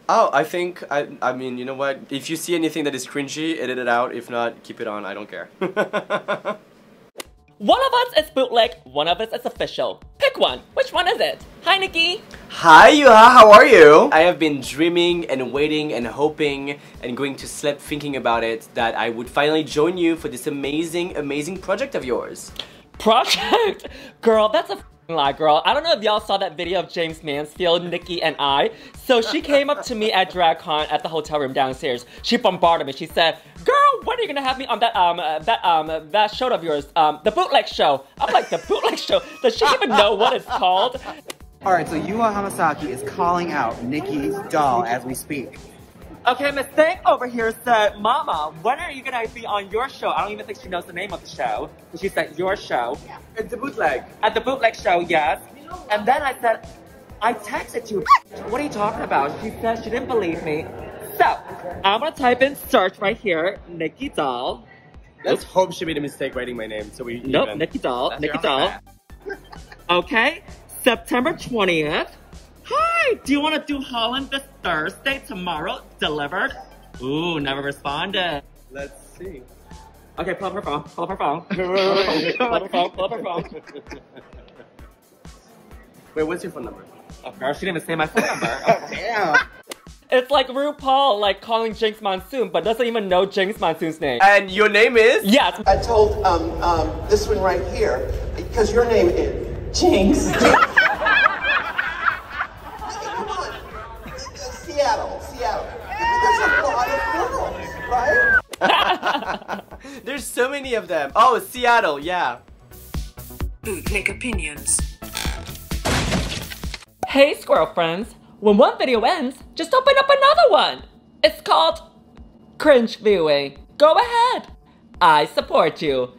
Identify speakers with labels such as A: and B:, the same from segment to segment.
A: Oh, I think, I mean, you know what? If you see anything that is cringy, edit it out. If not, keep it on. I don't care.
B: One of us is bootleg, one of us is official. Pick one. Which one is it? Hi, Nikki.
A: Hi, Yuhua. How are you? I have been dreaming and waiting and hoping and going to sleep thinking about it that I would finally join you for this amazing, amazing project of yours.
B: Project? Girl, that's a lie, girl. I don't know if y'all saw that video of James Mansfield, Nikki, and I. So she came up to me at DragCon at the hotel room downstairs. She bombarded me. She said, "Girl, when are you gonna have me on that show of yours? The bootleg show." I'm like, the bootleg show? Does she even know what it's called?
C: Alright, so Yuhua Hamasaki is calling out Nicky Doll as we speak.
B: Okay, Miss Thing over here said, "Mama, when are you gonna be on your show?" I don't even think she knows the name of the show. But she said, "Your show."
A: It's the bootleg.
B: At the bootleg show, yes. And then I said, "I texted you." What are you talking about? She said she didn't believe me. So, I'm gonna type in search right here, Nicky Doll.
A: Let's hope she made a mistake writing my name, so we
B: Nope,
A: even.
B: Nicky Doll,
A: That's
B: Nicky
A: your
B: Doll. Okay, September 20th. Hi, do you want to do Holland this Thursday, tomorrow, delivered? Ooh, never responded.
A: Let's see.
B: Okay, pull up her phone, pull up her phone. Pull up her phone, pull up her phone.
A: Wait, what's your phone number?
B: Oh, girl, she didn't even say my phone number.
C: Damn.
B: It's like RuPaul, like, calling Jinx Monsoon, but doesn't even know Jinx Monsoon's name.
A: And your name is?
B: Yes.
D: I told this one right here, because your name is Jinx. Come on, Seattle. There's a lot of girls, right?
A: There's so many of them. Oh, Seattle, yeah.
E: Bootleg Opinions.
B: Hey, squirrel friends. When one video ends, just open up another one. It's called cringe viewing. Go ahead. I support you.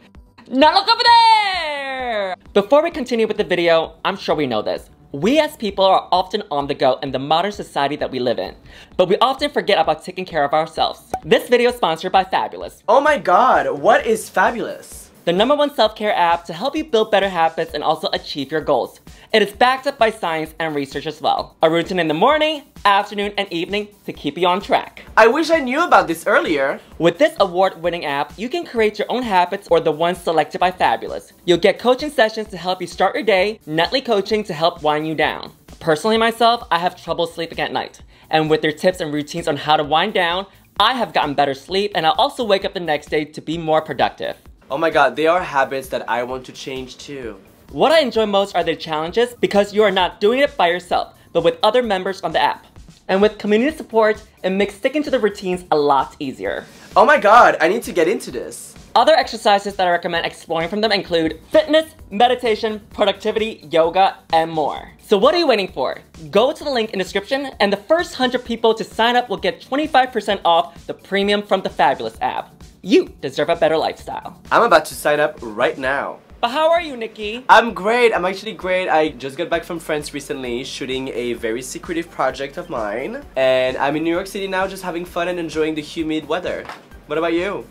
B: Now look over there! Before we continue with the video, I'm sure we know this. We as people are often on the go in the modern society that we live in, but we often forget about taking care of ourselves. This video is sponsored by Fabulous.
A: Oh my god, what is Fabulous?
B: The #1 self-care app to help you build better habits and also achieve your goals. It is backed up by science and research as well. A routine in the morning, afternoon, and evening to keep you on track.
A: I wish I knew about this earlier.
B: With this award-winning app, you can create your own habits or the ones selected by Fabulous. You'll get coaching sessions to help you start your day, nightly coaching to help wind you down. Personally myself, I have trouble sleeping at night. And with their tips and routines on how to wind down, I have gotten better sleep and I'll also wake up the next day to be more productive.
A: Oh my god, they are habits that I want to change too.
B: What I enjoy most are their challenges because you are not doing it by yourself, but with other members on the app. And with community support, it makes sticking to the routines a lot easier.
A: Oh my god, I need to get into this.
B: Other exercises that I recommend exploring from them include fitness, meditation, productivity, yoga, and more. So what are you waiting for? Go to the link in the description and the first 100 people to sign up will get 25% off the premium from the Fabulous app. You deserve a better lifestyle.
A: I'm about to sign up right now.
B: But how are you, Nikki?
A: I'm great, I'm actually great. I just got back from France recently shooting a very secretive project of mine. And I'm in New York City now just having fun and enjoying the humid weather. What about you?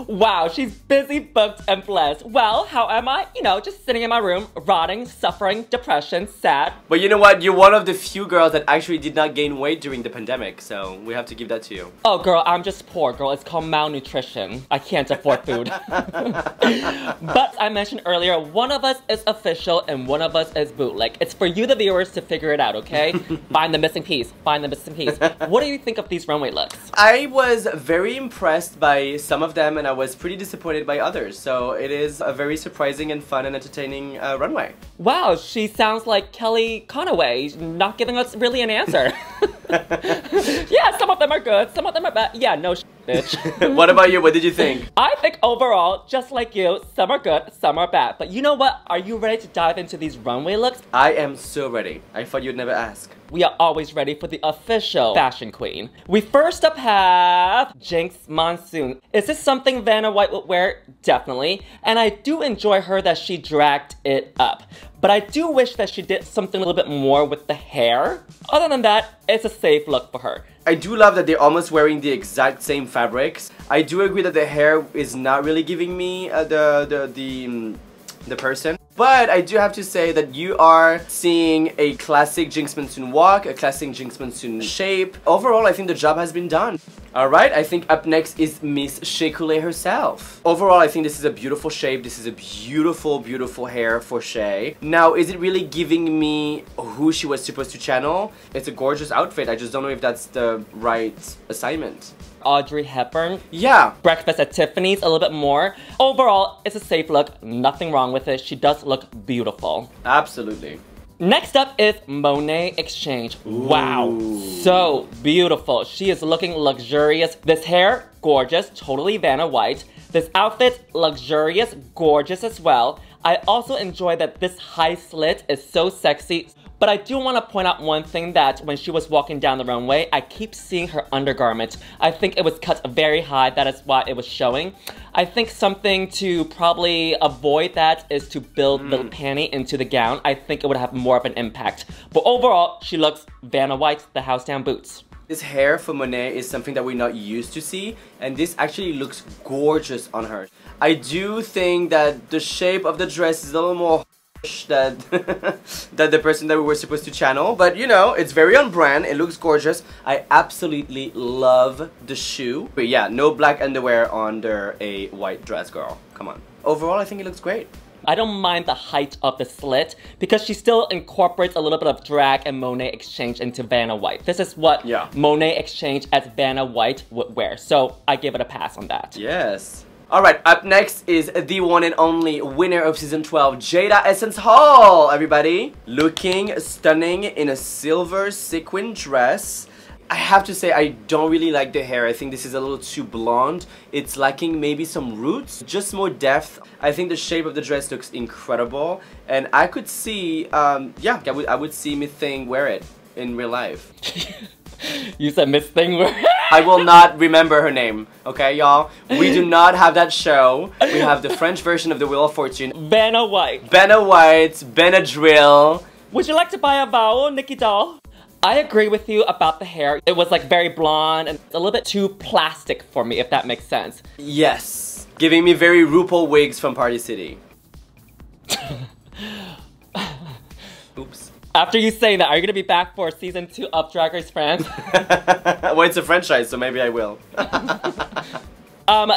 B: Wow, she's busy, booked, and blessed. Well, how am I? You know, just sitting in my room, rotting, suffering, depression, sad.
A: But you know what? You're one of the few girls that actually did not gain weight during the pandemic, so we have to give that to you.
B: Oh, girl, I'm just poor, girl. It's called malnutrition. I can't afford food. But I mentioned earlier, one of us is official and one of us is bootleg. It's for you, the viewers, to figure it out, okay? Find the missing piece. Find the missing piece. What do you think of these runway looks?
A: I was very impressed by some of them and I was pretty disappointed by others, so it is a very surprising and fun and entertaining runway.
B: Wow, she sounds like Kelly Conaway, not giving us really an answer. Yeah, some of them are good, some of them are bad. Yeah, no bitch.
A: What about you? What did you think?
B: I think overall, just like you, some are good, some are bad. But you know what? Are you ready to dive into these runway looks?
A: I am so ready. I thought you'd never ask.
B: We are always ready for the official fashion queen. We first up have Jinx Monsoon. Is this something Vanna White would wear? Definitely. And I do enjoy her that she dragged it up. But I do wish that she did something a little bit more with the hair. Other than that, it's a safe look for her.
A: I do love that they're almost wearing the exact same fabrics. I do agree that the hair is not really giving me the person. But I do have to say that you are seeing a classic Jinx Monsoon walk, a classic Jinx Monsoon shape. Overall, I think the job has been done. Alright, I think up next is Miss Shea Couleé herself. Overall, I think this is a beautiful shape. This is a beautiful, beautiful hair for Shea. Now, is it really giving me who she was supposed to channel? It's a gorgeous outfit. I just don't know if that's the right assignment.
B: Audrey Hepburn.
A: Yeah.
B: Breakfast at Tiffany's a little bit more. Overall, it's a safe look. Nothing wrong with it. She does look beautiful.
A: Absolutely.
B: Next up is Monet Exchange.
A: Ooh.
B: Wow, so beautiful. She is looking luxurious. This hair, gorgeous, totally Vanna White. This outfit, luxurious, gorgeous as well. I also enjoy that this high slit is so sexy. But I do want to point out one thing, that when she was walking down the runway, I keep seeing her undergarment. I think it was cut very high, that is why it was showing. I think something to probably avoid that is to build the panty into the gown. I think it would have more of an impact. But overall, she looks Vanna White, the house down boots.
A: This hair for Monet is something that we're not used to see, and this actually looks gorgeous on her. I do think that the shape of the dress is a little more that that the person that we were supposed to channel, but you know, it's very on brand. It looks gorgeous. I absolutely love the shoe. But yeah, no black underwear under a white dress, girl. Come on. Overall, I think it looks great.
B: I don't mind the height of the slit because she still incorporates a little bit of drag and Monet Exchange into Vanna White. This is what Monet Exchange as Vanna White would wear, so I give it a pass on that.
A: Yes. Alright, up next is the one and only winner of Season 12, Jaida Essence Hall, everybody. Looking stunning in a silver sequin dress. I have to say, I don't really like the hair. I think this is a little too blonde. It's lacking maybe some roots, just more depth. I think the shape of the dress looks incredible. And I could see, yeah, I would see Miss Thing wear it in real life.
B: You said Miss Thing wear it?
A: I will not remember her name, okay, y'all? We do not have that show. We have the French version of the Wheel of Fortune.
B: Vanna White.
A: Vanna White, Benadryl.
B: Would you like to buy a vowel, Nicky Doll? I agree with you about the hair. It was like very blonde and a little bit too plastic for me, if that makes sense.
A: Yes. Giving me very RuPaul wigs from Party City. Oops.
B: After you say that, are you gonna be back for Season 2 of Drag Race France?
A: Well, it's a franchise, so maybe I will.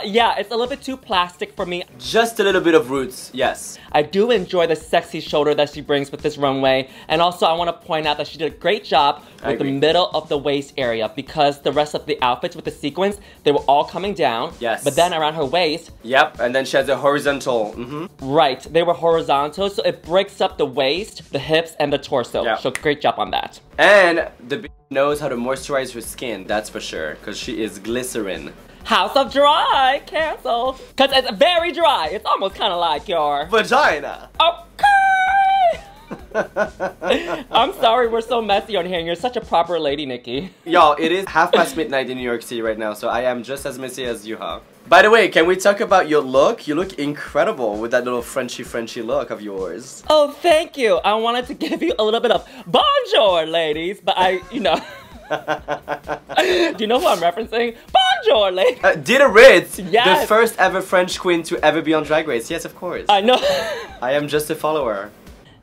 B: Yeah, it's a little bit too plastic for me.
A: Just a little bit of roots, yes.
B: I do enjoy the sexy shoulder that she brings with this runway. And also, I want to point out that she did a great job with the middle of the waist area, because the rest of the outfits with the sequins, they were all coming down.
A: Yes.
B: But then around her waist.
A: Yep, and then she has a horizontal.
B: Right, they were horizontal, so it breaks up the waist, the hips, and the torso.
A: Yep.
B: So great job on that.
A: And the bitch knows how to moisturize her skin, that's for sure, because she is glycerin.
B: House of Dry, cancelled. Because it's very dry. It's almost kind of like your
A: vagina.
B: Okay. I'm sorry we're so messy on here, and you're such a proper lady, Nikki.
A: Y'all, it is midnight in New York City right now, so I am just as messy as Yuhua. By the way, can we talk about your look? You look incredible with that little Frenchy look of yours.
B: Oh, thank you. I wanted to give you a little bit of bonjour, ladies, but you know. Do you know who I'm referencing? Bonjour, ladies.
A: Dita Ritz,
B: yes.
A: The first ever French queen to ever be on Drag Race. Yes, of course.
B: I know.
A: I am just a follower.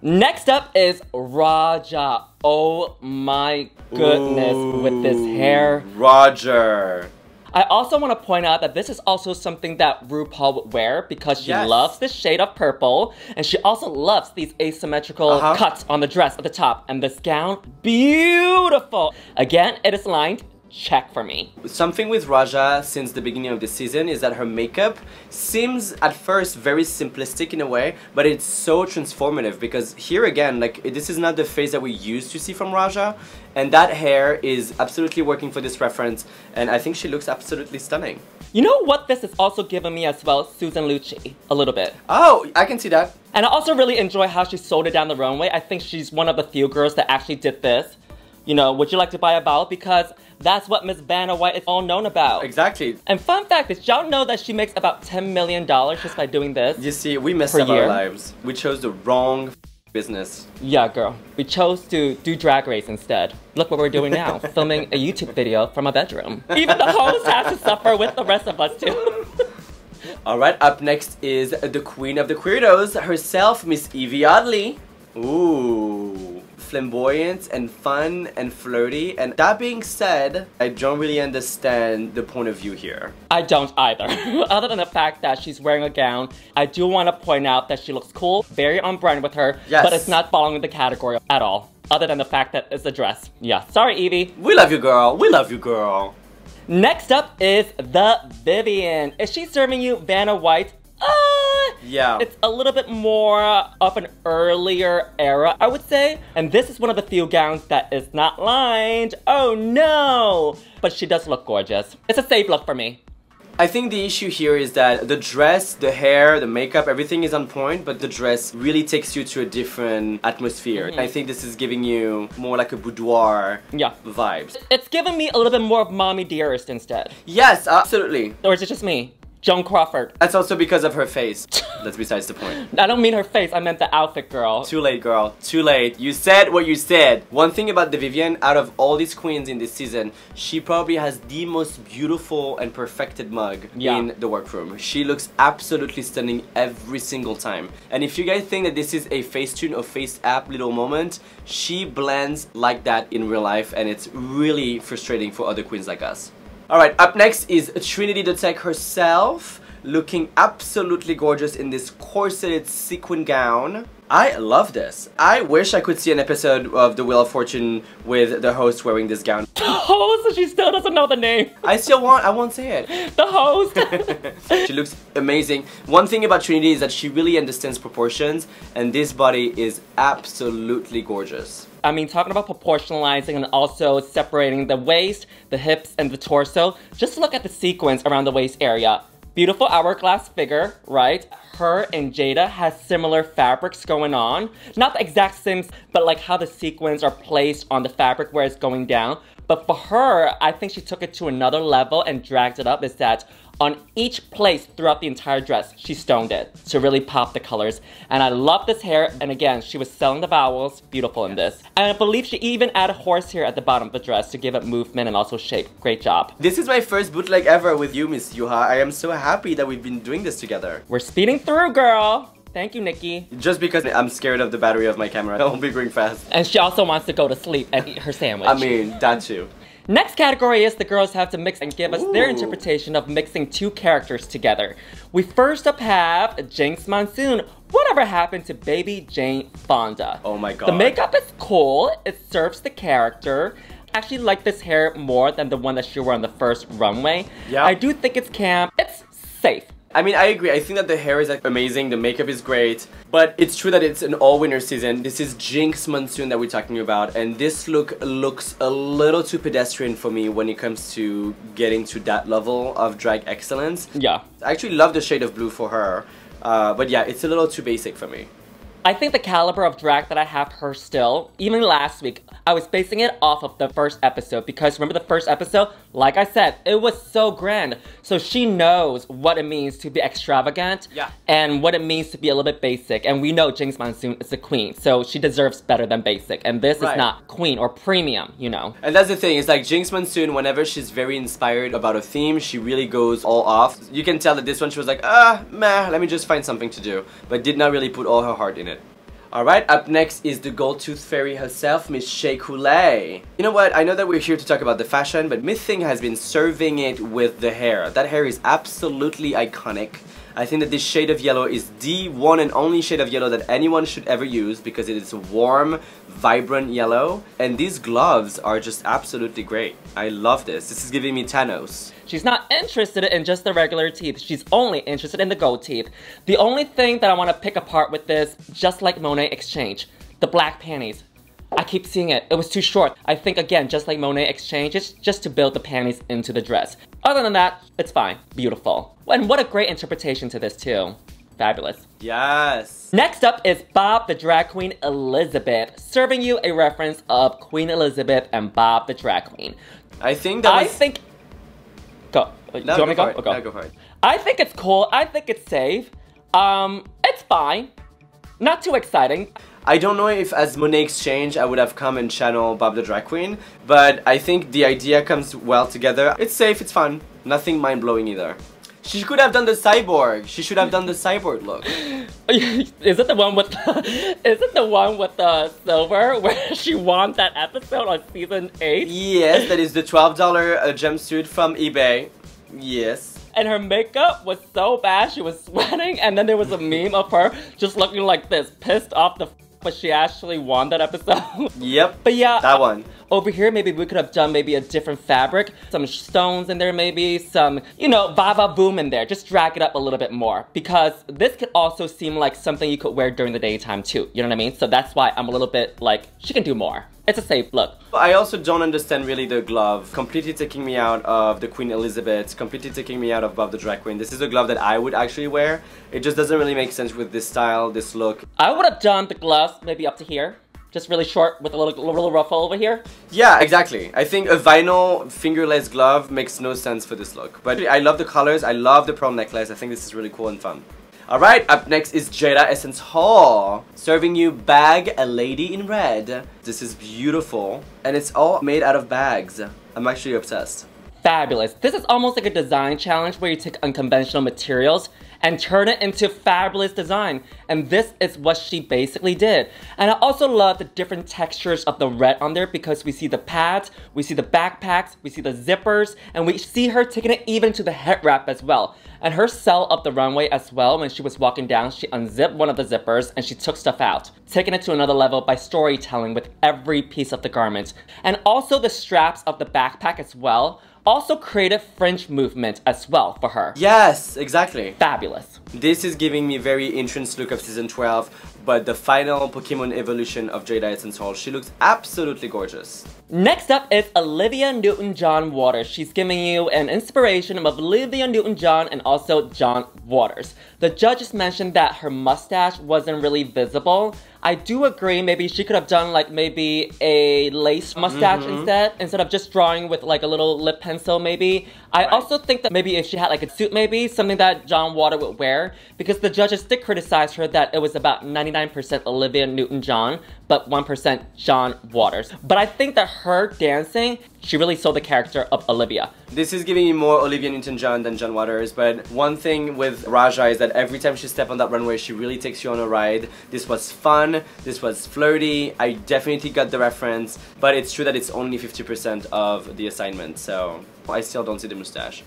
B: Next up is Raja. Oh my goodness, with this hair.
A: Roger.
B: I also want to point out that this is also something that RuPaul would wear, because she loves this shade of purple, and she also loves these asymmetrical cuts on the dress at the top. And this gown, beautiful. Again, it is lined. Check for me. Something
A: with Raja since the beginning of the season is that her makeup seems at first very simplistic in a way, but it's so transformative, because here again, like, this is not the face that we used to see from Raja, and that hair is absolutely working for this reference, and I think she looks absolutely stunning.
B: You know what this is also giving me as well? Susan Lucci, a little bit.
A: Oh, I can see that.
B: And I also really enjoy how she sold it down the runway. I think she's one of the few girls that actually did this. You know, would you like to buy a vowel? Because that's what Miss Vanna White is all known about.
A: Exactly.
B: And fun fact is, y'all know that she makes about $10 million just by doing this?
A: You see, we messed up our lives. We chose the wrong business.
B: Yeah, girl. We chose to do Drag Race instead. Look what we're doing now, filming a YouTube video from a bedroom. Even the host has to suffer with the rest of us too.
A: Alright, up next is the queen of the queerdos herself, Miss Yvie Oddly. Ooh, flamboyant and fun and flirty. And that being said, I don't really understand the point of view here.
B: I don't either. Other than the fact that she's wearing a gown, I do want to point out that she looks cool, very on brand with her,
A: yes.
B: But it's not following the category at all. Other than the fact that it's a dress. Yeah, sorry Evie.
A: We love you, girl. We love you, girl.
B: Next up is the Vivienne. Is she serving you Vanna White?
A: Yeah.
B: It's a little bit more of an earlier era, I would say. And this is one of the few gowns that is not lined. Oh no! But she does look gorgeous. It's a safe look for me.
A: I think the issue here is that the dress, the hair, the makeup, everything is on point, but the dress really takes you to a different atmosphere. I think this is giving you more like a boudoir vibes.
B: It's giving me a little bit more of Mommy Dearest instead.
A: Yes, absolutely.
B: Or is it just me? Joan Crawford.
A: That's also because of her face. That's besides the point.
B: I don't mean her face, I meant the outfit, girl.
A: Too late, girl. Too late. You said what you said. One thing about the Vivienne, out of all these queens in this season, she probably has the most beautiful and perfected mug in the workroom. She looks absolutely stunning every single time. And if you guys think that this is a Facetune or Face App little moment, she blends like that in real life, and it's really frustrating for other queens like us. Alright, up next is Trinity the Tech herself, looking absolutely gorgeous in this corseted sequin gown. I love this. I wish I could see an episode of The Wheel of Fortune with the host wearing this gown.
B: The host? She still doesn't know the name.
A: I won't say it.
B: The host.
A: She looks amazing. One thing about Trinity is that she really understands proportions, and this body is absolutely gorgeous.
B: I mean, talking about proportionalizing and also separating the waist, the hips, and the torso, just look at the sequins around the waist area. Beautiful hourglass figure, right? Her and Jaida has similar fabrics going on. Not the exact same, but like how the sequins are placed on the fabric where it's going down. But for her, I think she took it to another level and dragged it up, is that on each place throughout the entire dress, she stoned it to really pop the colors. And I love this hair, and again, she was selling the vowels, beautiful in this. And I believe she even added horsehair at the bottom of the dress to give it movement and also shape. Great job.
A: This is my first bootleg ever with you, Miss Yuha. I am so happy that we've been doing this together.
B: We're speeding through, girl. Thank you, Nikki.
A: Just because I'm scared of the battery of my camera. I won't be going fast.
B: And she also wants to go to sleep and eat her sandwich.
A: I mean, that too.
B: Next category is the girls have to mix and give us their interpretation of mixing two characters together. We first up have Jinx Monsoon. Whatever happened to baby Jane Fonda? Oh my god. The makeup is cool. It serves the character. I actually like this hair more than the one that she wore on the first runway. Yeah. I do think it's camp. It's safe.
A: I mean, I agree. I think that the hair is like amazing, the makeup is great, but it's true that it's an all-winner season. This is Jinx Monsoon that we're talking about, and this look looks a little too pedestrian for me when it comes to getting to that level of drag excellence. Yeah. I actually love the shade of blue for her, but yeah, it's a little too basic for me.
B: I think the caliber of drag that I have her still, even last week, I was basing it off of the first episode, because remember the first episode? Like I said, it was so grand. So she knows what it means to be extravagant and what it means to be a little bit basic. And we know Jinx Monsoon is a queen, so she deserves better than basic. And this is not queen or premium, you know.
A: And that's the thing, it's like Jinx Monsoon, whenever she's very inspired about a theme, she really goes all off. You can tell that this one she was like, meh, let me just find something to do. But did not really put all her heart in it. Alright, up next is the gold tooth fairy herself, Miss Shea Couleé. You know what, I know that we're here to talk about the fashion, but Miss Thing has been serving it with the hair. That hair is absolutely iconic. I think that this shade of yellow is the one and only shade of yellow that anyone should ever use, because it is a warm, vibrant yellow. And these gloves are just absolutely great. I love this. This is giving me Thanos.
B: She's not interested in just the regular teeth. She's only interested in the gold teeth. The only thing that I want to pick apart with this, just like Monet Exchange, the black panties. I keep seeing it. It was too short. I think, again, just like Monet Exchange, it's just to build the panties into the dress. Other than that, it's fine. Beautiful. And what a great interpretation to this, too. Fabulous.
A: Yes.
B: Next up is Bob the Drag Queen Elizabeth, serving you a reference of Queen Elizabeth and Bob the Drag Queen.
A: I think that was...
B: Go. Do you want me to go?
A: No, go for it.
B: I think it's cool. I think it's safe. It's fine. Not too exciting.
A: I don't know if as Monet Exchange I would have come and channel Bob the Drag Queen, but I think the idea comes well together. It's safe, it's fun. Nothing mind-blowing either. She could have done the cyborg. She should have done the cyborg look.
B: Is it the one with the silver where she won that episode on season 8?
A: Yes, that is the $12 jumpsuit from eBay. Yes.
B: And her makeup was so bad, she was sweating, and then there was a meme of her just looking like this, pissed off but she actually won that episode.
A: Yep.
B: But yeah,
A: that one.
B: Over here, maybe we could have done maybe a different fabric, some stones in there maybe, some, you know, va boom in there. Just drag it up a little bit more, because this could also seem like something you could wear during the daytime too, you know what I mean? So that's why I'm a little bit like, she can do more. It's a safe look.
A: I also don't understand really the glove. Completely taking me out of the Queen Elizabeth, completely taking me out of Bob the Drag Queen. This is a glove that I would actually wear. It just doesn't really make sense with this style, this look.
B: I would have done the gloves maybe up to here. Just really short with a little ruffle over here.
A: Yeah, exactly. I think a vinyl fingerless glove makes no sense for this look. But I love the colors, I love the pearl necklace. I think this is really cool and fun. Alright, up next is Jaida Essence Hall, serving you Bag a Lady in Red. This is beautiful, and it's all made out of bags. I'm actually obsessed.
B: Fabulous. This is almost like a design challenge where you take unconventional materials and turn it into fabulous design. And this is what she basically did. And I also love the different textures of the red on there, because we see the pads, we see the backpacks, we see the zippers, and we see her taking it even to the head wrap as well. And her sell up the runway as well, when she was walking down, she unzipped one of the zippers and she took stuff out, taking it to another level by storytelling with every piece of the garment. And also the straps of the backpack as well also created fringe movement as well for her.
A: Yes, exactly.
B: Fabulous.
A: This is giving me very entrance look of season 12, but the final Pokemon evolution of Jaida Essence Hall. She looks absolutely gorgeous.
B: Next up is Olivia Newton-John Waters. She's giving you an inspiration of Olivia Newton-John and also John Waters. The judges mentioned that her mustache wasn't really visible. I do agree, maybe she could have done like maybe a lace mustache instead of just drawing with like a little lip pencil maybe. I also think that maybe if she had like a suit maybe, something that John Waters would wear, because the judges did criticize her that it was about 99% Olivia Newton-John, but 1% John Waters. But I think that her dancing, she really sold the character of Olivia.
A: This is giving me more Olivia Newton-John than John Waters, but one thing with Raja is that every time she steps on that runway, she really takes you on a ride. This was fun, this was flirty, I definitely got the reference, but it's true that it's only 50% of the assignment, so I still don't see the mustache.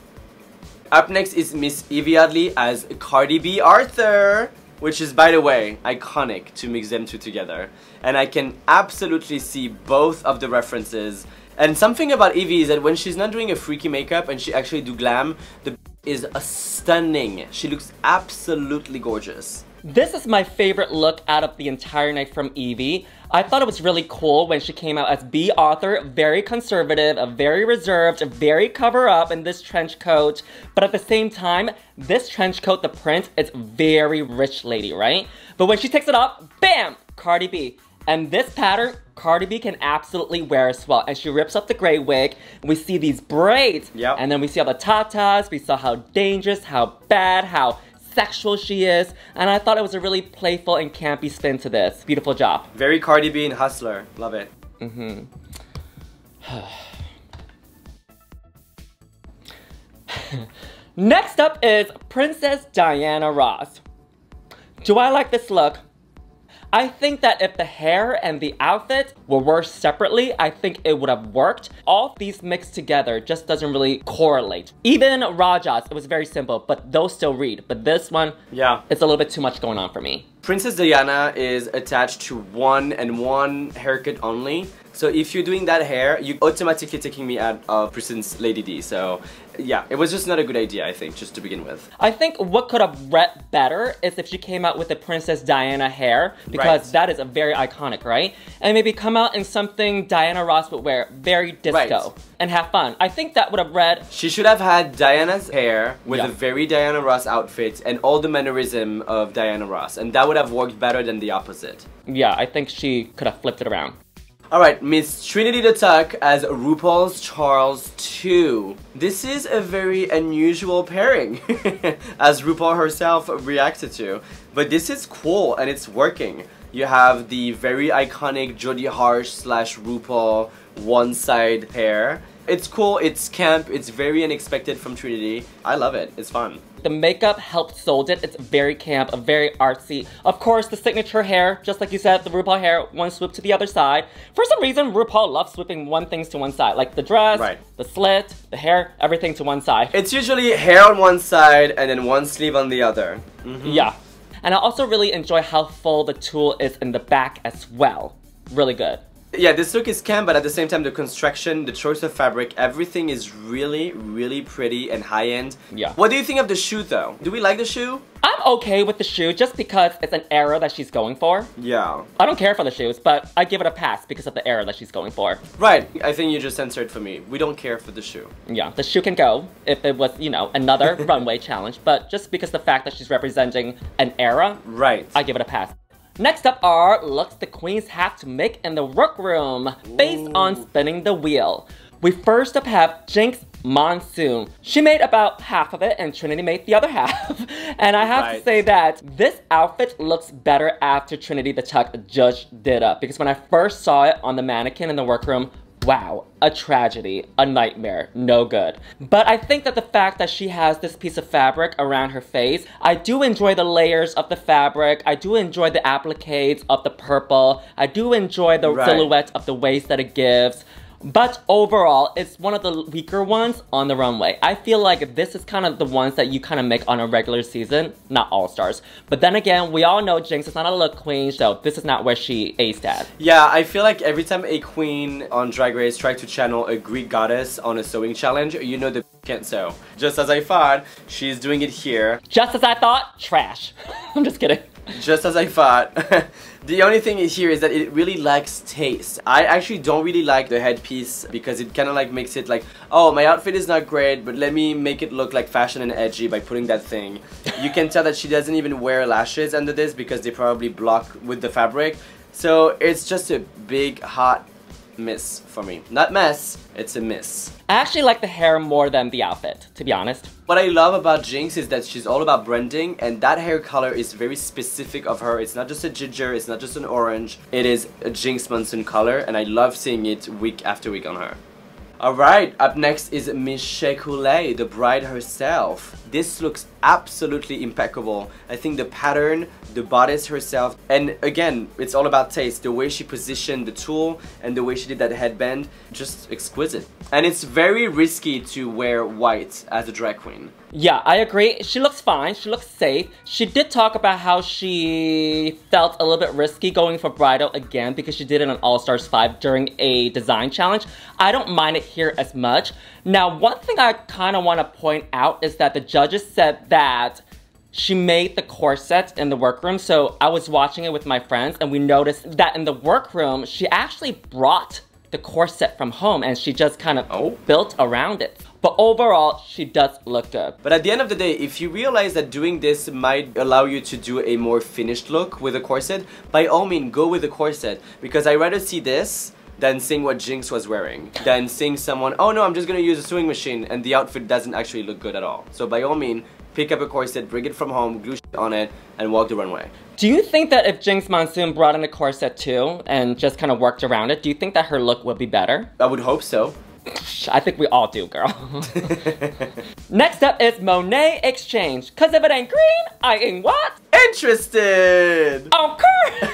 A: Up next is Miss Yvie Adley as Cardi B Arthur, which is, by the way, iconic to mix them two together. And I can absolutely see both of the references. And something about Evie is that when she's not doing a freaky makeup and she actually do glam, the is stunning. She looks absolutely gorgeous.
B: This is my favorite look out of the entire night from Evie. I thought it was really cool when she came out as B. Arthur, very conservative, very reserved, very cover-up in this trench coat. But at the same time, this trench coat, the print, is very rich lady, right? But when she takes it off, bam! Cardi B. And this pattern, Cardi B can absolutely wear as well. And she rips up the gray wig. We see these braids.
A: Yep.
B: And then we see all the tatas. We saw how dangerous, how bad, how sexual she is, and I thought it was a really playful and campy spin to this. Beautiful job.
A: Very Cardi B and Hustler. Love it.
B: Next up is Princess Diana Ross. Do I like this look? I think that if the hair and the outfit were worn separately, I think it would have worked. All these mixed together just doesn't really correlate. Even Raja's, it was very simple, but those still read. But this one,
A: yeah,
B: it's a little bit too much going on for me.
A: Princess Diana is attached to one haircut only. So if you're doing that hair, you're automatically taking me out of Princess Lady D. So yeah, it was just not a good idea, I think, just to begin with.
B: I think what could have read better is if she came out with the Princess Diana hair, because that is a very iconic, right? And maybe come out in something Diana Ross would wear, very disco, and have fun. I think that would have read...
A: She should have had Diana's hair with a very Diana Ross outfit and all the mannerism of Diana Ross, and that would have worked better than the opposite.
B: Yeah, I think she could have flipped it around.
A: Alright, Miss Trinity the Tuck as RuPaul's Charles II. This is a very unusual pairing, as RuPaul herself reacted to. But this is cool and it's working. You have the very iconic Jodie Harsh / RuPaul one side hair. It's cool, it's camp, it's very unexpected from Trinity. I love it, it's fun.
B: The makeup helped sold it. It's very camp, very artsy. Of course, the signature hair, just like you said, the RuPaul hair, one swoop to the other side. For some reason, RuPaul loves swooping one things to one side. Like the dress, the slit, the hair, everything to one side.
A: It's usually hair on one side and then one sleeve on the other.
B: Yeah. And I also really enjoy how full the tulle is in the back as well. Really good.
A: Yeah, this look is camp, but at the same time, the construction, the choice of fabric, everything is really, really pretty and high-end.
B: Yeah.
A: What do you think of the shoe, though? Do we like the shoe?
B: I'm okay with the shoe just because it's an era that she's going for.
A: Yeah.
B: I don't care for the shoes, but I give it a pass because of the era that she's going for.
A: Right. I think you just answered for me. We don't care for the shoe.
B: Yeah, the shoe can go if it was, you know, another runway challenge, but just because the fact that she's representing an era,
A: right, I
B: give it a pass. Next up are looks the queens have to make in the workroom based on spinning the wheel. We first up have Jinx Monsoon. She made about half of it and Trinity made the other half. And I have to say that this outfit looks better after Trinity the Tuck just did up. Because when I first saw it on the mannequin in the workroom, wow, a tragedy, a nightmare, no good. But I think that the fact that she has this piece of fabric around her face, I do enjoy the layers of the fabric, I do enjoy the appliques of the purple, I do enjoy the silhouette of the waist that it gives. But overall, it's one of the weaker ones on the runway. I feel like this is kind of the ones that you kind of make on a regular season, not All-Stars. But then again, we all know Jinx is not a look queen, so this is not where she aced at.
A: Yeah, I feel like every time a queen on Drag Race tries to channel a Greek goddess on a sewing challenge, you know the can't sew. Just as I thought, she's doing it here.
B: Just as I thought, trash. I'm just kidding.
A: Just as I thought. The only thing here is that it really lacks taste. I actually don't really like the headpiece because it kind of like makes it like, oh, my outfit is not great, but let me make it look like fashion and edgy by putting that thing. You can tell that she doesn't even wear lashes under this because they probably block with the fabric. So it's just a big hot miss for me. Not mess, it's a miss.
B: I actually like the hair more than the outfit, to be honest.
A: What I love about Jinx is that she's all about branding, and that hair color is very specific of her. It's not just a ginger, it's not just an orange. It is a Jinx Monsoon color, and I love seeing it week after week on her. Alright, up next is Miss Shea Couleé, the bride herself. This looks absolutely impeccable. I think the pattern, the bodice herself, and again, it's all about taste. The way she positioned the tulle and the way she did that headband, just exquisite. And it's very risky to wear white as a drag queen.
B: Yeah, I agree. She looks fine. She looks safe. She did talk about how she felt a little bit risky going for bridal again because she did it on All-Stars 5 during a design challenge. I don't mind it here as much. Now, one thing I kind of want to point out is that the judges said that she made the corset in the workroom. So I was watching it with my friends and we noticed that in the workroom, she actually brought the corset from home and she just kind of built around it. But overall, she does look good.
A: But at the end of the day, if you realize that doing this might allow you to do a more finished look with a corset, by all means, go with the corset. Because I'd rather see this than seeing what Jinx was wearing. Than seeing someone, oh no, I'm just gonna use a sewing machine, and the outfit doesn't actually look good at all. So by all means, pick up a corset, bring it from home, glue shit on it, and walk the runway.
B: Do you think that if Jinx Monsoon brought in a corset too, and just kind of worked around it, do you think that her look would be better?
A: I would hope so.
B: I think we all do, girl. Next up is Monet Exchange. Cause if it ain't green, I ain't what?
A: Interested!
B: Okay!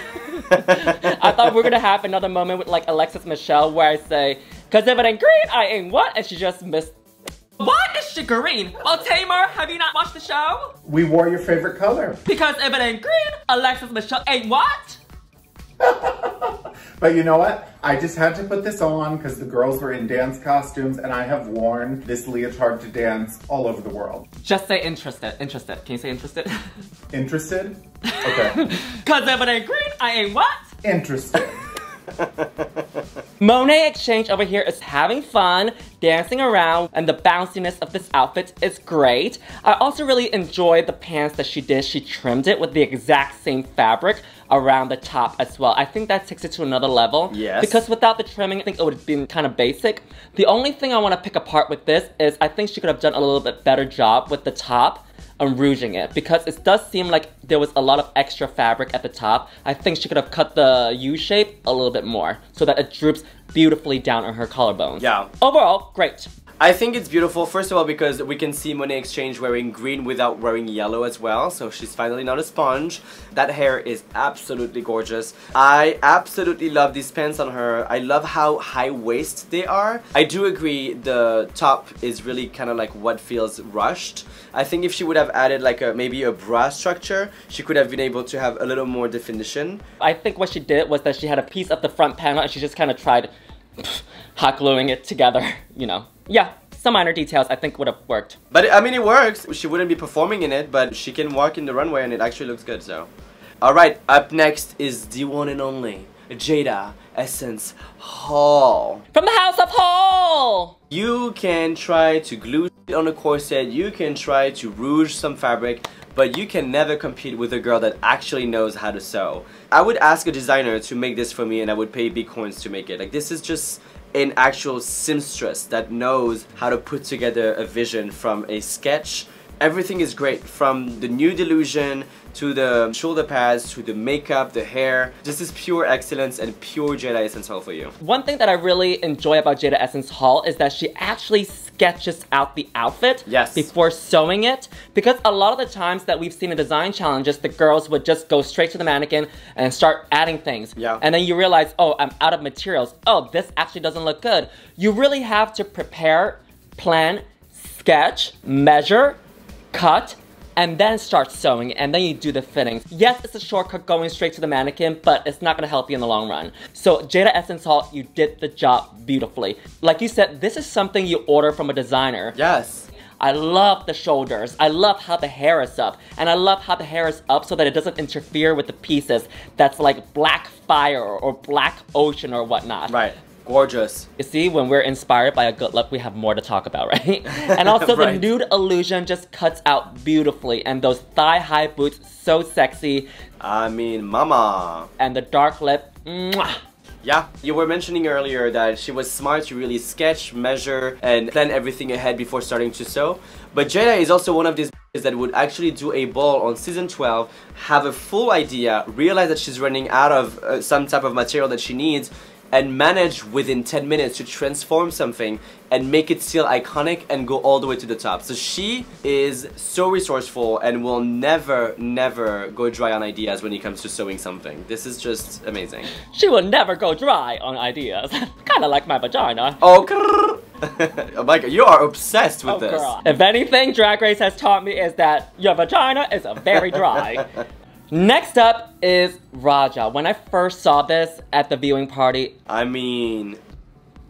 B: I thought we were gonna have another moment with like Alexis Michelle where I say, cause if it ain't green, I ain't what? And she just missed. Why is she green? Well, Tamar, have you not watched the show?
F: We wore your favorite color.
B: Because if it ain't green, Alexis Michelle ain't what?
F: But you know what? I just had to put this on because the girls were in dance costumes and I have worn this leotard to dance all over the world.
B: Just say interested. Interested. Can you say interested?
F: Interested? Okay.
B: Cause if it ain't green, I ain't what?
F: Interested.
B: Monet Exchange over here is having fun, dancing around, and the bounciness of this outfit is great. I also really enjoyed the pants that she did. She trimmed it with the exact same fabric around the top as well. I think that takes it to another level.
A: Yes.
B: Because without the trimming, I think it would have been kind of basic. The only thing I want to pick apart with this is I think she could have done a little bit better job with the top. on rouging it, because it does seem like there was a lot of extra fabric at the top. I think she could have cut the U shape a little bit more so that it droops beautifully down on her collarbones.
A: Yeah.
B: Overall, great.
A: I think it's beautiful, first of all, because we can see Monet Exchange wearing green without wearing yellow as well, so she's finally not a sponge. That hair is absolutely gorgeous. I absolutely love these pants on her. I love how high-waist they are. I do agree the top is really kind of like what feels rushed. I think if she would have added like maybe a bra structure, she could have been able to have a little more definition.
B: I think what she did was that she had a piece of the front panel and she just kind of tried hot gluing it together, you know. Yeah, some minor details I think would have worked.
A: But I mean, it works. She wouldn't be performing in it, but she can walk in the runway and it actually looks good, so. Alright, up next is the one and only Jaida Essence Hall.
B: From the House of Hall!
A: You can try to glue on a corset, you can try to rouge some fabric, but you can never compete with a girl that actually knows how to sew. I would ask a designer to make this for me and I would pay big coins to make it. Like, this is just an actual seamstress that knows how to put together a vision from a sketch. Everything is great, from the nude illusion to the shoulder pads to the makeup, the hair. This is pure excellence and pure Jaida Essence Hall for you.
B: One thing that I really enjoy about Jaida Essence Hall is that she actually sketches out the outfit before sewing it, because a lot of the times that we've seen in design challenges, the girls would just go straight to the mannequin and start adding things.
A: Yeah.
B: And then you realize, oh, I'm out of materials. Oh, this actually doesn't look good. You really have to prepare, plan, sketch, measure, cut, and then start sewing, and then you do the fittings. Yes, it's a shortcut going straight to the mannequin, but it's not gonna help you in the long run. So Jaida Essence Hall, you did the job beautifully. Like you said, this is something you order from a designer.
A: Yes.
B: I love the shoulders. I love how the hair is up. And I love how the hair is up so that it doesn't interfere with the pieces that's like black fire or black ocean or whatnot.
A: Right. Gorgeous.
B: You see, when we're inspired by a good look, we have more to talk about, right? And also the nude illusion just cuts out beautifully, and those thigh-high boots, so sexy.
A: I mean, mama.
B: And the dark lip, mwah.
A: Yeah, you were mentioning earlier that she was smart to really sketch, measure, and plan everything ahead before starting to sew. But Jaida is also one of these that would actually do a ball on season 12, have a full idea, realize that she's running out of some type of material that she needs, and manage within 10 minutes to transform something and make it still iconic and go all the way to the top. So she is so resourceful and will never, never go dry on ideas when it comes to sewing something. This is just amazing.
B: She will never go dry on ideas. Kinda like my vagina.
A: Oh, oh my god, you are obsessed with this.
B: Girl. If anything Drag Race has taught me is that your vagina is very dry. Next up is Raja. When I first saw this at the viewing party,
A: I mean,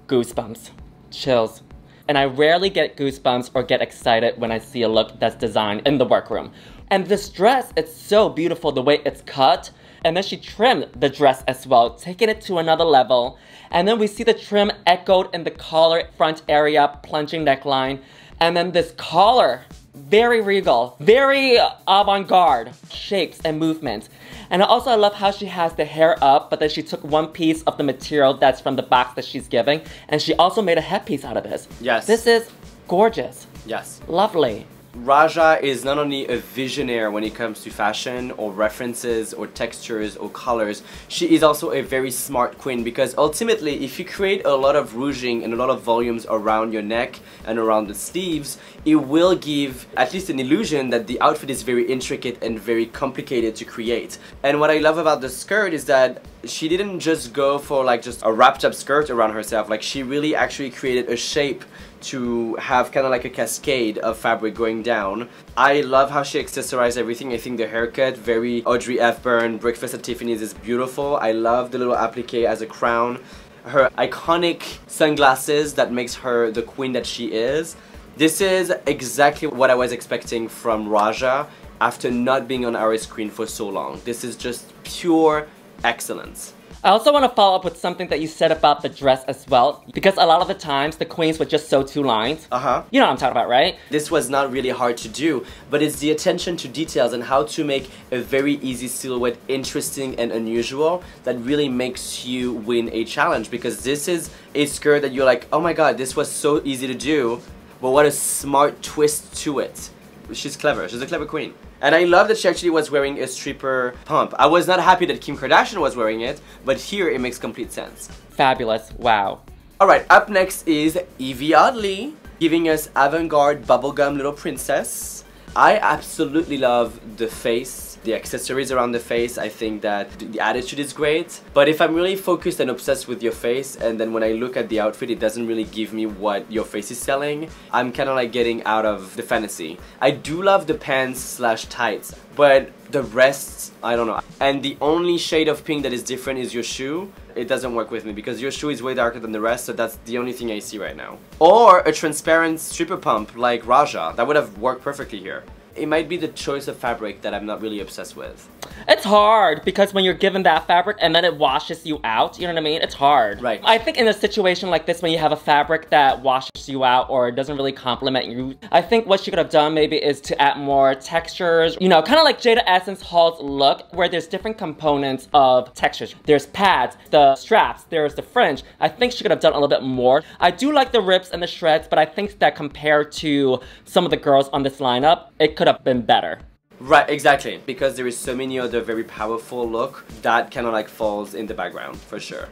B: goosebumps, chills. And I rarely get goosebumps or get excited when I see a look that's designed in the workroom. And this dress, it's so beautiful the way it's cut. And then she trimmed the dress as well, taking it to another level. And then we see the trim echoed in the collar front area, plunging neckline. And then this collar, very regal, very avant-garde shapes and movements. And also I love how she has the hair up, but then she took one piece of the material that's from the box that she's giving, and she also made a headpiece out of this.
A: Yes.
B: This is gorgeous.
A: Yes.
B: Lovely.
A: Raja is not only a visionary when it comes to fashion or references or textures or colors, she is also a very smart queen, because ultimately if you create a lot of rouging and a lot of volumes around your neck and around the sleeves, it will give at least an illusion that the outfit is very intricate and very complicated to create. And what I love about the skirt is that she didn't just go for like just a wrapped up skirt around herself, like she really actually created a shape to have kind of like a cascade of fabric going down. I love how she accessorized everything. I think the haircut, very Audrey Hepburn, Breakfast at Tiffany's, is beautiful. I love the little applique as a crown. Her iconic sunglasses that makes her the queen that she is. This is exactly what I was expecting from Raja after not being on our screen for so long. This is just pure excellence.
B: I also want to follow up with something that you said about the dress as well, because a lot of the times the queens would just sew two lines. You know what I'm talking about, right?
A: This was not really hard to do, but it's the attention to details and how to make a very easy silhouette interesting and unusual that really makes you win a challenge, because this is a skirt that you're like, oh my god, this was so easy to do, but what a smart twist to it. she's clever. She's a clever queen. And I love that she actually was wearing a stripper pump. I was not happy that Kim Kardashian was wearing it, but here it makes complete sense.
B: Fabulous. Wow.
A: Alright, up next is Yvie Oddly, giving us avant-garde bubblegum little princess. I absolutely love the face, the accessories around the face. I think that the attitude is great. But if I'm really focused and obsessed with your face, and then when I look at the outfit, it doesn't really give me what your face is selling, I'm kind of like getting out of the fantasy. I do love the pants slash tights, but the rest, I don't know. And the only shade of pink that is different is your shoe. It doesn't work with me because your shoe is way darker than the rest, so that's the only thing I see right now. Or a transparent stripper pump like Raja. That would have worked perfectly here. It might be the choice of fabric that I'm not really obsessed with.
B: It's hard because when you're given that fabric and then it washes you out, you know what I mean? It's hard.
A: Right.
B: I think in a situation like this when you have a fabric that washes you out or doesn't really complement you, I think what she could have done maybe is to add more textures. You know, kind of like Jaida Essence Hall's look where there's different components of textures. There's pads, the straps, there's the fringe. I think she could have done a little bit more. I do like the rips and the shreds, but I think that compared to some of the girls on this lineup, it could have been better.
A: Right, exactly. Because there is so many other very powerful look that kind of like falls in the background, for sure.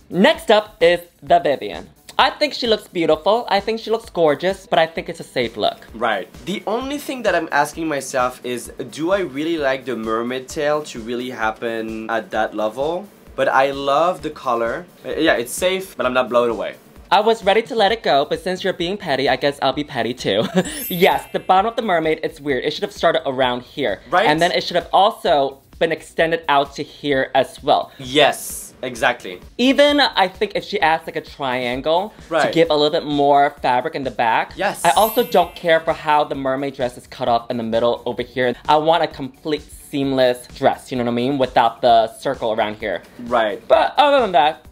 B: Next up is the Vivienne. I think she looks beautiful, I think she looks gorgeous, but I think it's a safe look.
A: Right. The only thing that I'm asking myself is, do I really like the mermaid tail to really happen at that level? But I love the color. Yeah, it's safe, but I'm not blown away.
B: I was ready to let it go, but since you're being petty, I guess I'll be petty too. Yes, the bottom of the mermaid, it's weird. It should have started around here.
A: Right.
B: And then it should have also been extended out to here as well.
A: Yes, exactly.
B: Even, I think if she adds like a triangle to give a little bit more fabric in the back.
A: Yes.
B: I also don't care for how the mermaid dress is cut off in the middle over here. I want a complete seamless dress, you know what I mean? Without the circle around here.
A: Right.
B: But other than that,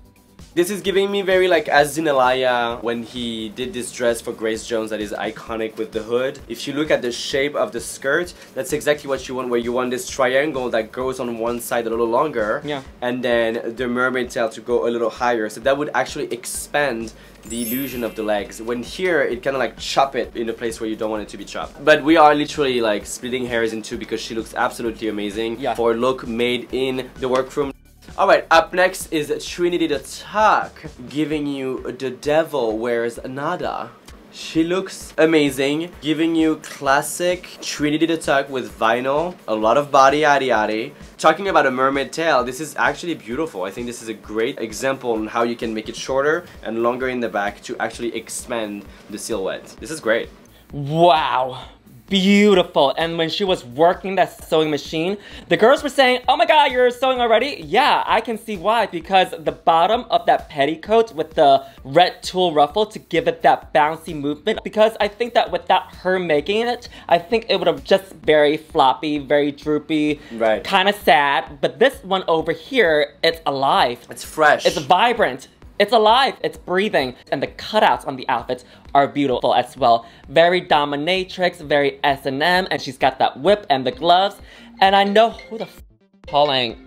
A: this is giving me very like Azinalaya when he did this dress for Grace Jones that is iconic with the hood. If you look at the shape of the skirt, that's exactly what you want, where you want this triangle that goes on one side a little longer, and then the mermaid tail to go a little higher. So that would actually expand the illusion of the legs. When here, it kind of like chop it in a place where you don't want it to be chopped. But we are literally like splitting hairs in two because she looks absolutely amazing for a look made in the workroom. Alright, up next is Trinity the Tuck, giving you The Devil Wears Nada. She looks amazing, giving you classic Trinity the Tuck with vinyl, a lot of body yaddy yaddy. Talking about a mermaid tail, this is actually beautiful. I think this is a great example on how you can make it shorter and longer in the back to actually expand the silhouette. This is great.
B: Wow. Beautiful. And when she was working that sewing machine, the girls were saying, oh my god, you're sewing already? Yeah, I can see why, because the bottom of that petticoat with the red tulle ruffle to give it that bouncy movement, because I think that without her making it, I think it would have just very floppy, very droopy, kind of sad. But this one over here, it's alive.
A: It's fresh.
B: It's vibrant. It's alive, it's breathing, and the cutouts on the outfits are beautiful as well. Very dominatrix, very S&M, and she's got that whip and the gloves. And I know who the f calling.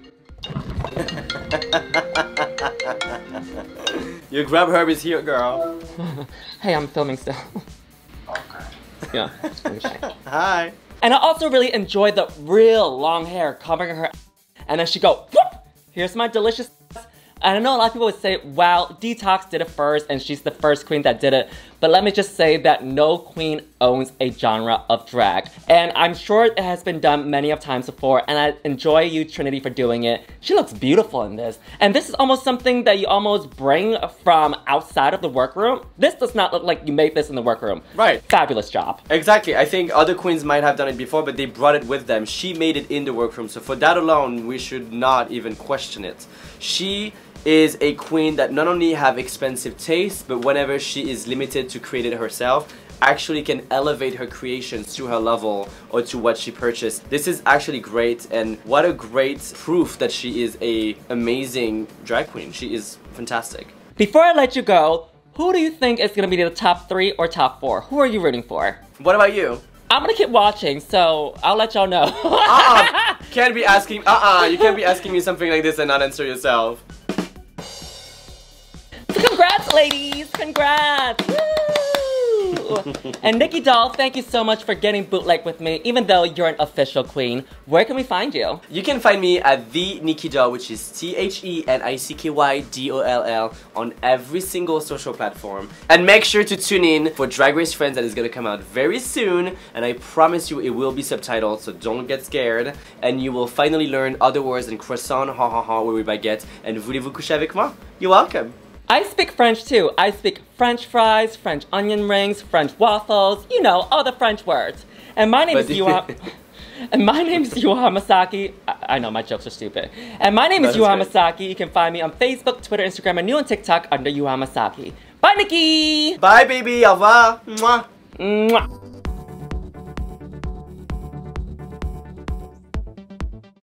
A: Your grab herb is here, girl.
B: Hey, I'm filming still.
A: Okay.
B: Yeah.
A: Hi.
B: And I also really enjoyed the real long hair covering her. And then she go, whoop! Here's my delicious. And I know a lot of people would say, wow, Detox did it first and she's the first queen that did it. But let me just say that no queen owns a genre of drag. And I'm sure it has been done many of times before, and I enjoy you, Trinity, for doing it. She looks beautiful in this. And this is almost something that you almost bring from outside of the workroom. This does not look like you made this in the workroom.
A: Right.
B: Fabulous job.
A: Exactly. I think other queens might have done it before, but they brought it with them. She made it in the workroom. So for that alone, we should not even question it. She is a queen that not only have expensive taste, but whenever she is limited to create it herself, actually can elevate her creations to her level or to what she purchased. This is actually great, and what a great proof that she is a amazing drag queen. She is fantastic.
B: Before I let you go, who do you think is gonna be the top 3 or top 4? Who are you rooting for?
A: What about you?
B: I'm gonna keep watching, so I'll let y'all know.
A: Can't be asking, you can't be asking me something like this and not answer yourself.
B: So congrats, ladies! Congrats! Woo! And Nicky Doll, thank you so much for getting bootleg with me, even though you're an official queen. Where can we find you?
A: You can find me at the Nicky Doll, which is TheNickyDoll on every single social platform. And make sure to tune in for Drag Race Friends that is gonna come out very soon. And I promise you it will be subtitled, so don't get scared. And you will finally learn other words than croissant, ha ha ha, oui baguette, and voulez-vous coucher avec moi? You're welcome.
B: I speak French too. I speak French fries, French onion rings, French waffles, you know, all the French words. And my name is Yuhua. And my name is Yuhua Hamasaki. I know, my jokes are stupid. And my name is Yuhua Hamasaki. You can find me on Facebook, Twitter, Instagram, and new on TikTok under Yuhua Hamasaki. Bye, Nikki!
A: Bye, baby. Au revoir. Mwah.
B: Mwah.